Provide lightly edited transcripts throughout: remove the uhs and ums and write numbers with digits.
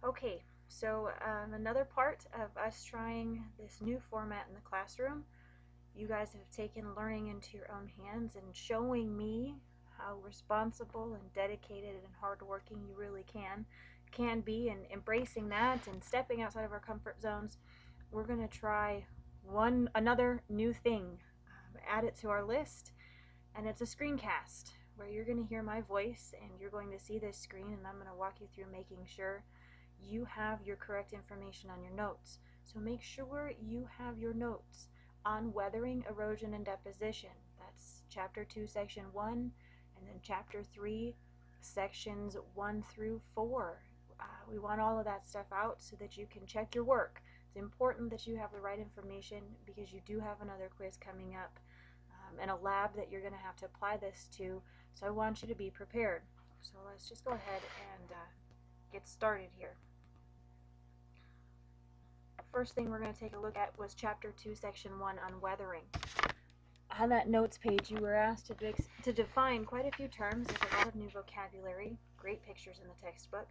Okay, so another part of us trying this new format in the classroom, you guys have taken learning into your own hands and showing me how responsible and dedicated and hardworking you really can be, and embracing that and stepping outside of our comfort zones. We're going to try another new thing, add it to our list, and it's a screencast where you're going to hear my voice and you're going to see this screen, and I'm going to walk you through making sure you have your correct information on your notes. So make sure you have your notes on weathering, erosion, and deposition. That's chapter 2, section 1, and then chapter 3, sections 1 through 4. We want all of that stuff out so that you can check your work. It's important that you have the right information because you do have another quiz coming up, and a lab that you're going to have to apply this to. So I want you to be prepared. So let's just go ahead and get started here. First thing we're going to take a look at was chapter 2, section 1 on weathering. On that notes page, you were asked to define quite a few terms. There's a lot of new vocabulary, great pictures in the textbook.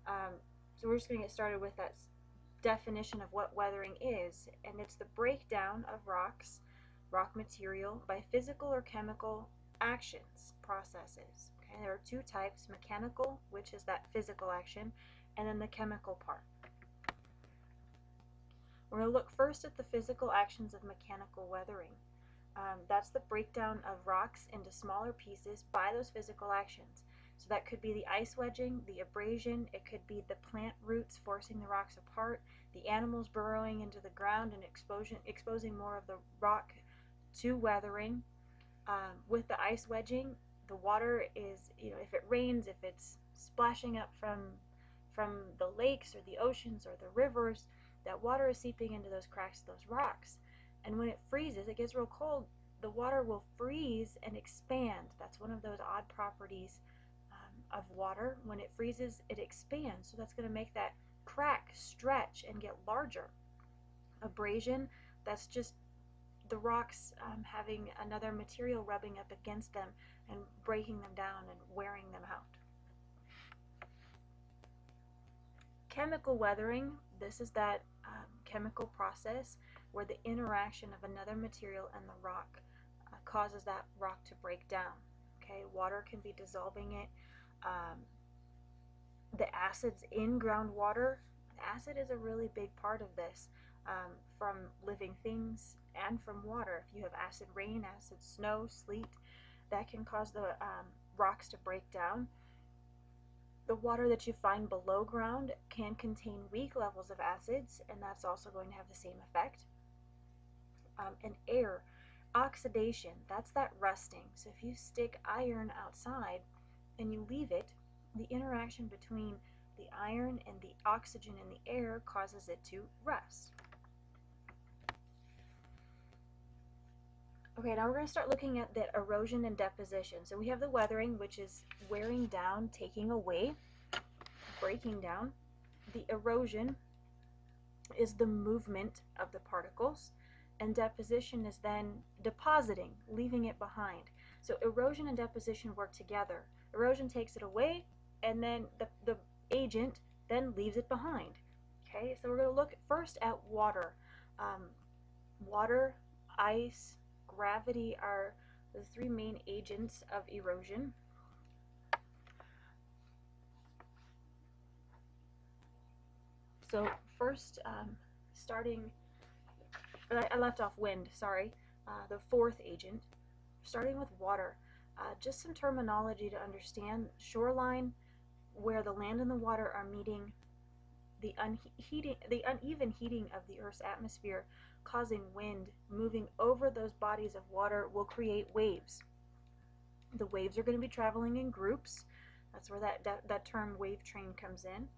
So we're just going to get started with that definition of what weathering is, and it's the breakdown of rocks, rock material, by physical or chemical actions, processes. Okay, there are two types: mechanical, which is that physical action, and then the chemical part. We're going to look first at the physical actions of mechanical weathering. That's the breakdown of rocks into smaller pieces by those physical actions. So that could be the ice wedging, the abrasion, it could be the plant roots forcing the rocks apart, the animals burrowing into the ground and exposing more of the rock to weathering. With the ice wedging, the water is, if it rains, if it's splashing up from the lakes or the oceans or the rivers, that water is seeping into those cracks of those rocks. And when it freezes, it gets real cold, the water will freeze and expand. That's one of those odd properties of water. When it freezes, it expands. So that's going to make that crack stretch and get larger. Abrasion, that's just the rocks having another material rubbing up against them and breaking them down and wearing them out. Chemical weathering, this is that chemical process where the interaction of another material and the rock causes that rock to break down. Okay, water can be dissolving it. The acids in groundwater, acid is a really big part of this, from living things and from water. If you have acid rain, acid snow, sleet, that can cause the rocks to break down. The water that you find below ground can contain weak levels of acids, and that's also going to have the same effect. And air, oxidation, that's that rusting. So if you stick iron outside and you leave it, the interaction between the iron and the oxygen in the air causes it to rust. Okay, now we're going to start looking at the erosion and deposition. So we have the weathering, which is wearing down, taking away, breaking down. The erosion is the movement of the particles, and deposition is then depositing, leaving it behind. So erosion and deposition work together. Erosion takes it away, and then the agent then leaves it behind. Okay, so we're going to look first at water. Water, ice, gravity are the three main agents of erosion. So first, I left off wind, sorry, the fourth agent. Starting with water, just some terminology to understand. Shoreline, where the land and the water are meeting, the uneven heating of the Earth's atmosphere causing wind moving over those bodies of water will create waves. The waves are going to be traveling in groups. That's where that term wave train comes in.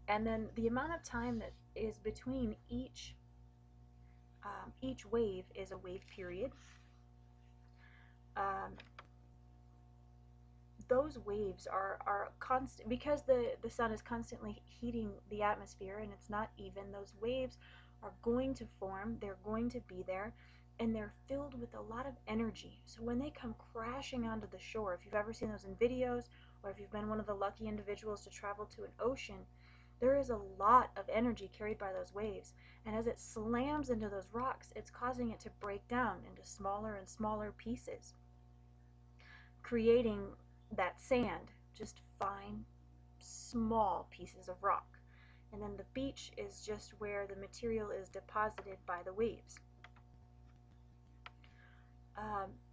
And then the amount of time that is between each wave is a wave period. Those waves are constant because the sun is constantly heating the atmosphere and it's not even. Those waves are going to form, they're going to be there, and they're filled with a lot of energy. So when they come crashing onto the shore, if you've ever seen those in videos, or if you've been one of the lucky individuals to travel to an ocean, There is a lot of energy carried by those waves, and as it slams into those rocks, it's causing it to break down into smaller and smaller pieces, creating that sand, just fine, small pieces of rock. And then the beach is just where the material is deposited by the waves.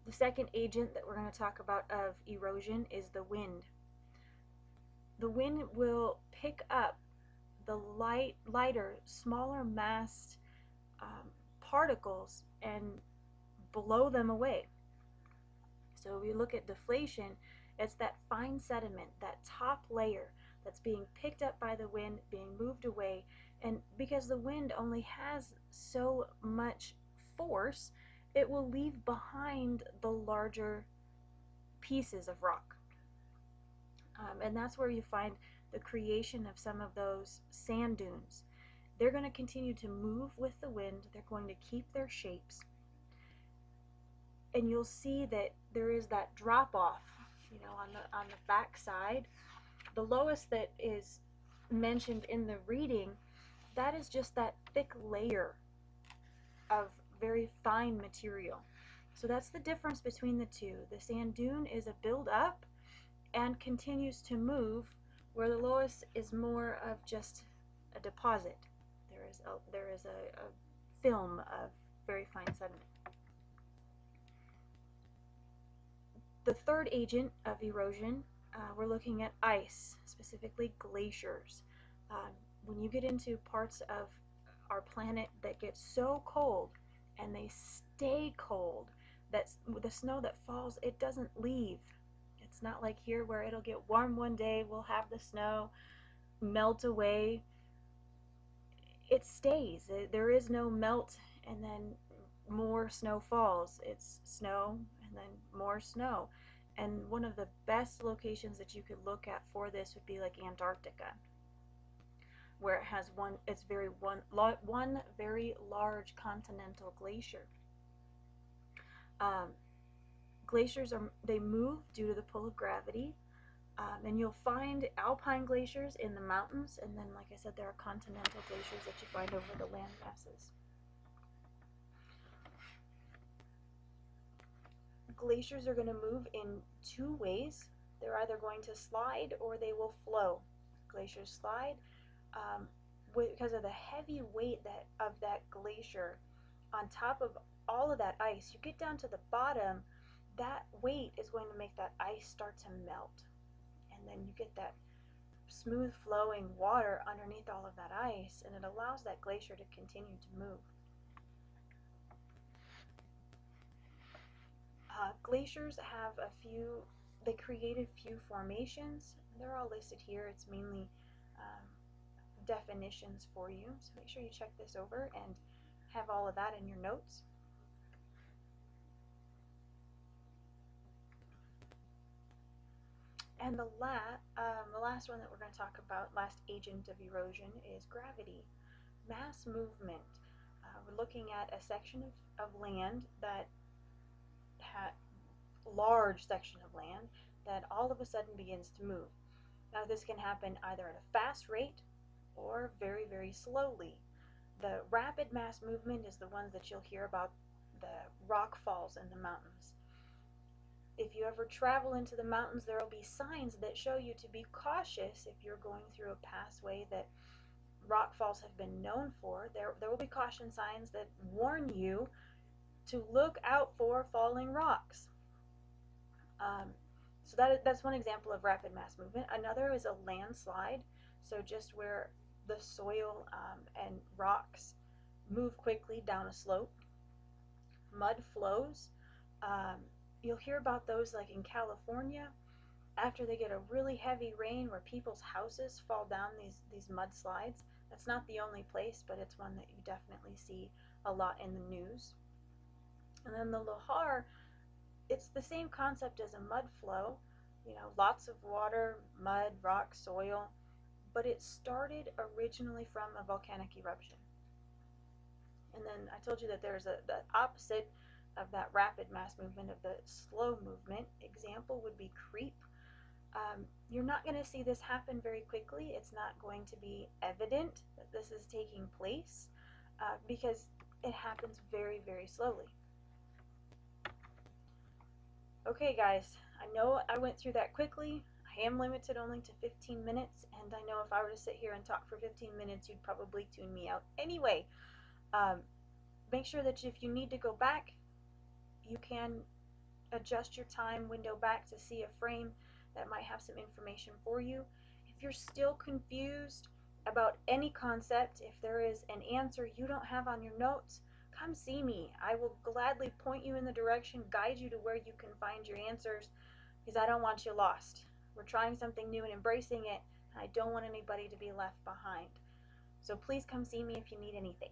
The second agent that we're going to talk about of erosion is the wind. The wind will pick up the lighter, smaller massed particles and blow them away. So if you look at deflation, it's that fine sediment, that top layer that's being picked up by the wind, being moved away. And because the wind only has so much force, it will leave behind the larger pieces of rock. And that's where you find the creation of some of those sand dunes. They're going to continue to move with the wind. They're going to keep their shapes. And you'll see that there is that drop off, on the back side. The lowest that is mentioned in the reading, that is just that thick layer of very fine material. So that's the difference between the two. The sand dune is a build up and continues to move, where the lowest is more of just a deposit. There is a film of very fine sediment. The third agent of erosion, we're looking at ice, specifically glaciers. When you get into parts of our planet that get so cold and they stay cold, that the snow that falls, it doesn't leave. It's not like here where it'll get warm one day, we'll have the snow melt away. It stays. There is no melt and then more snow falls. It's snow and then more snow. And one of the best locations that you could look at for this would be like Antarctica, where it has one very large continental glacier. Glaciers they move due to the pull of gravity, and you'll find alpine glaciers in the mountains, and then, like I said, there are continental glaciers that you find over the land masses. Glaciers are going to move in two ways. They're either going to slide or they will flow. Glaciers slide because of the heavy weight of that glacier on top of all of that ice. You get down to the bottom, that weight is going to make that ice start to melt, and then you get that smooth flowing water underneath all of that ice, and it allows that glacier to continue to move. Glaciers have they create a few formations. They're all listed here. It's mainly definitions for you, so make sure you check this over and have all of that in your notes. And the last one that we're going to talk about, last agent of erosion, is gravity. Mass movement. We're looking at a section of land that large section of land that all of a sudden begins to move. Now this can happen either at a fast rate or very, very slowly. The rapid mass movement is the ones that you'll hear about, the rock falls in the mountains. If you ever travel into the mountains, there will be signs that show you to be cautious if you're going through a pathway that rock falls have been known for. There will be caution signs that warn you to look out for falling rocks. So that's one example of rapid mass movement. Another is a landslide. So just where the soil and rocks move quickly down a slope. Mud flows. You'll hear about those like in California after they get a really heavy rain where people's houses fall down these mudslides. That's not the only place, but it's one that you definitely see a lot in the news. And then the lahar, it's the same concept as a mud flow, lots of water, mud, rock, soil, but it started originally from a volcanic eruption. And then I told you that there's the opposite of that rapid mass movement, of the slow movement. Example would be creep. You're not going to see this happen very quickly. It's not going to be evident that this is taking place because it happens very, very slowly. Okay, guys, I know I went through that quickly. I am limited only to 15 minutes, and I know if I were to sit here and talk for 15 minutes, you'd probably tune me out anyway. Um, Make sure that if you need to go back, you can adjust your time window back to see a frame that might have some information for you. If you're still confused about any concept, if there is an answer you don't have on your notes, come see me. I will gladly point you in the direction, guide you to where you can find your answers, because I don't want you lost. We're trying something new and embracing it, and I don't want anybody to be left behind. So please come see me if you need anything.